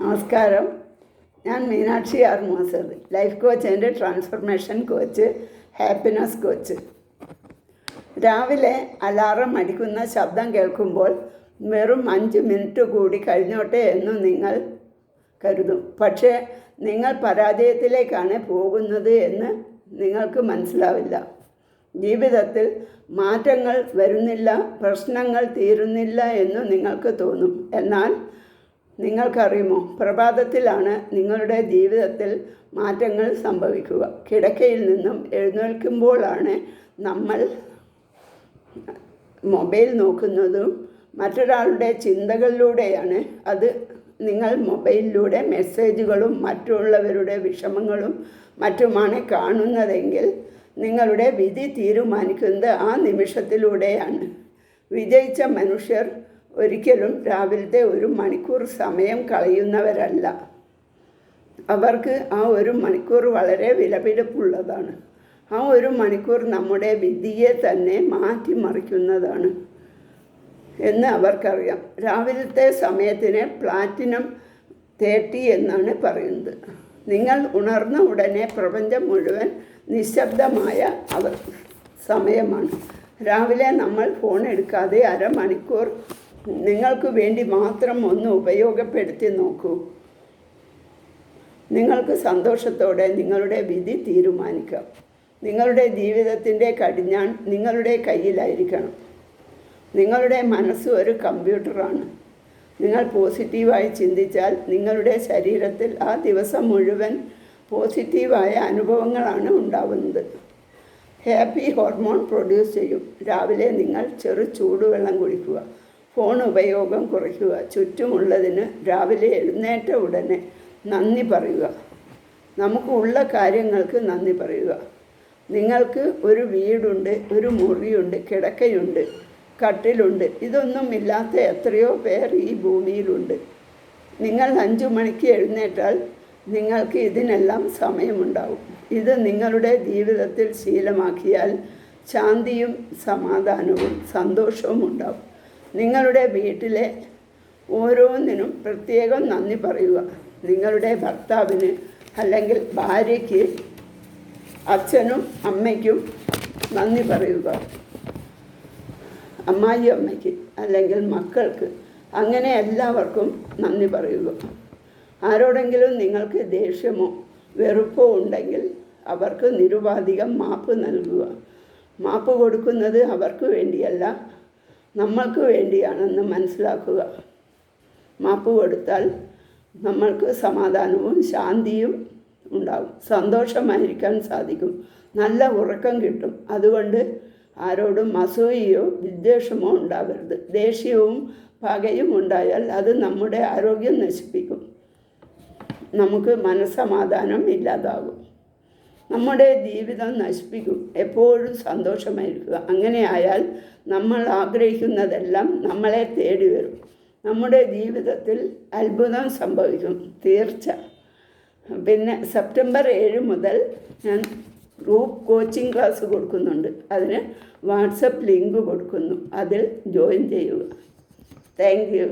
നമസ്കാരം. ഞാൻ മീനാക്ഷി ആർ മാസത്, life coach and transformation coach, happiness coach. രാവിലെ അലാറം അടിക്കുന്ന ശബ്ദം കേൾക്കുമ്പോൾ വെറും 5 മിനിറ്റ് കൂടി കഴിഞ്ഞോട്ടെ എന്ന് നിങ്ങൾ കരുതും. പക്ഷേ നിങ്ങൾ പരാജയത്തിലേക്കാണ് പോകുന്നത് എന്ന് നിങ്ങൾക്ക് മനസ്സിലാവില്ല. ജീവിതത്തിൽ മാറ്റങ്ങൾ വരുന്നില്ല, പ്രശ്നങ്ങൾ തീരുന്നില്ല എന്ന് നിങ്ങൾക്ക് തോന്നും. എന്നാൽ നിങ്ങൾക്കറിയുമോ, പ്രഭാതത്തിലാണ് നിങ്ങളുടെ ജീവിതത്തിൽ മാറ്റങ്ങൾ സംഭവിക്കുക. കിടക്കയിൽ നിന്നും എഴുന്നേൽക്കുമ്പോഴാണ് നമ്മൾ മൊബൈൽ നോക്കുന്നതും മറ്റൊരാളുടെ ചിന്തകളിലൂടെയാണ് അത്. നിങ്ങൾ മൊബൈലിലൂടെ മെസ്സേജുകളും മറ്റുള്ളവരുടെ വിഷമങ്ങളും മറ്റുമാണ് കാണുന്നതെങ്കിൽ നിങ്ങളുടെ വിധി തീരുമാനിക്കുന്നത് ആ നിമിഷത്തിലൂടെയാണ്. വിജയിച്ച മനുഷ്യർ ഒരിക്കലും രാവിലത്തെ 1 മണിക്കൂർ സമയം കളയുന്നവരല്ല. അവർക്ക് ആ 1 മണിക്കൂർ വളരെ വിലപിടിപ്പുള്ളതാണ്. ആ 1 മണിക്കൂർ നമ്മുടെ വിധിയെ തന്നെ മാറ്റിമറിക്കുന്നതാണ് എന്ന് അവർക്കറിയാം. രാവിലത്തെ സമയത്തിന് പ്ലാറ്റിനം 30 എന്നാണ് പറയുന്നത്. നിങ്ങൾ ഉണർന്ന ഉടനെ പ്രപഞ്ചം മുഴുവൻ നിശബ്ദമായ സമയമാണ്. രാവിലെ നമ്മൾ ഫോൺ എടുക്കാതെ അരമണിക്കൂർ നിങ്ങൾക്ക് വേണ്ടി മാത്രം ഒന്ന് ഉപയോഗപ്പെടുത്തി നോക്കൂ. നിങ്ങൾക്ക് സന്തോഷത്തോടെ നിങ്ങളുടെ വിധി തീരുമാനിക്കാം. നിങ്ങളുടെ ജീവിതത്തിൻ്റെ കടിഞ്ഞാൺ നിങ്ങളുടെ കയ്യിലായിരിക്കണം. നിങ്ങളുടെ മനസ്സ് ഒരു കമ്പ്യൂട്ടറാണ്. നിങ്ങൾ പോസിറ്റീവായി ചിന്തിച്ചാൽ നിങ്ങളുടെ ശരീരത്തിൽ ആ ദിവസം മുഴുവൻ പോസിറ്റീവായ അനുഭവങ്ങളാണ് ഉണ്ടാവുന്നത്. ഹാപ്പി ഹോർമോൺ പ്രൊഡ്യൂസ് ചെയ്യും. രാവിലെ നിങ്ങൾ ചെറു ചൂടുവെള്ളം കുടിക്കുക. ഫോൺ ഉപയോഗം കുറയ്ക്കുക. ചുറ്റുമുള്ളതിന് രാവിലെ എഴുന്നേറ്റ ഉടനെ നന്ദി പറയുക. നമുക്ക് ഉള്ള കാര്യങ്ങൾക്ക് നന്ദി പറയുക. നിങ്ങൾക്ക് ഒരു വീടുണ്ട്, ഒരു മുറിയുണ്ട്, കിടക്കയുണ്ട്, കട്ടിലുണ്ട്. ഇതൊന്നും ഇല്ലാത്ത എത്രയോ പേർ ഈ ഭൂമിയിലുണ്ട്. നിങ്ങൾ 5 മണിക്ക് എഴുന്നേറ്റാൽ നിങ്ങൾക്ക് ഇതിനെല്ലാം സമയമുണ്ടാവും. ഇത് നിങ്ങളുടെ ജീവിതത്തിൽ ശീലമാക്കിയാൽ ശാന്തിയും സമാധാനവും സന്തോഷവും ഉണ്ടാവും. നിങ്ങളുടെ വീട്ടിലെ ഓരോന്നിനും പ്രത്യേകം നന്ദി പറയുക. നിങ്ങളുടെ ഭർത്താവിന് അല്ലെങ്കിൽ ഭാര്യയ്ക്ക്, അച്ഛനും അമ്മയ്ക്കും നന്ദി പറയുക. അമ്മായി അമ്മയ്ക്ക് അല്ലെങ്കിൽ മക്കൾക്ക്, അങ്ങനെ എല്ലാവർക്കും നന്ദി പറയുക. ആരോടെങ്കിലും നിങ്ങൾക്ക് ദേഷ്യമോ വെറുപ്പോ ഉണ്ടെങ്കിൽ അവർക്ക് നിരുപാധികം മാപ്പ് നൽകുക. മാപ്പ് കൊടുക്കുന്നത് അവർക്ക് വേണ്ടിയല്ല, നമ്മൾക്ക് വേണ്ടിയാണെന്ന് മനസ്സിലാക്കുക. മാപ്പ് കൊടുത്താൽ നമ്മൾക്ക് സമാധാനവും ശാന്തിയും ഉണ്ടാകും. സന്തോഷമായിരിക്കാൻ സാധിക്കും. നല്ല ഉറക്കം കിട്ടും. അതുകൊണ്ട് ആരോടും അസൂയയോ വിദ്വേഷമോ ഉണ്ടാവരുത്. ദേഷ്യവും പകയും ഉണ്ടായാൽ അത് നമ്മുടെ ആരോഗ്യം നശിപ്പിക്കും. നമുക്ക് മനസ്സമാധാനം ഇല്ലാതാകും. നമ്മുടെ ജീവിതം നശിപ്പിക്കും. എപ്പോഴും സന്തോഷമായിരിക്കുക. അങ്ങനെ ആയാൽ നമ്മൾ ആഗ്രഹിക്കുന്നതെല്ലാം നമ്മളെ തേടി വരും. നമ്മുടെ ജീവിതത്തിൽ അത്ഭുതം സംഭവിക്കും, തീർച്ച. പിന്നെ സെപ്റ്റംബർ 7 മുതൽ ഞാൻ ഗ്രൂപ്പ് കോച്ചിങ് ക്ലാസ് കൊടുക്കുന്നുണ്ട്. അതിന് വാട്സപ്പ് ലിങ്ക് കൊടുക്കുന്നു. അതിൽ ജോയിൻ ചെയ്യുക. Thank you.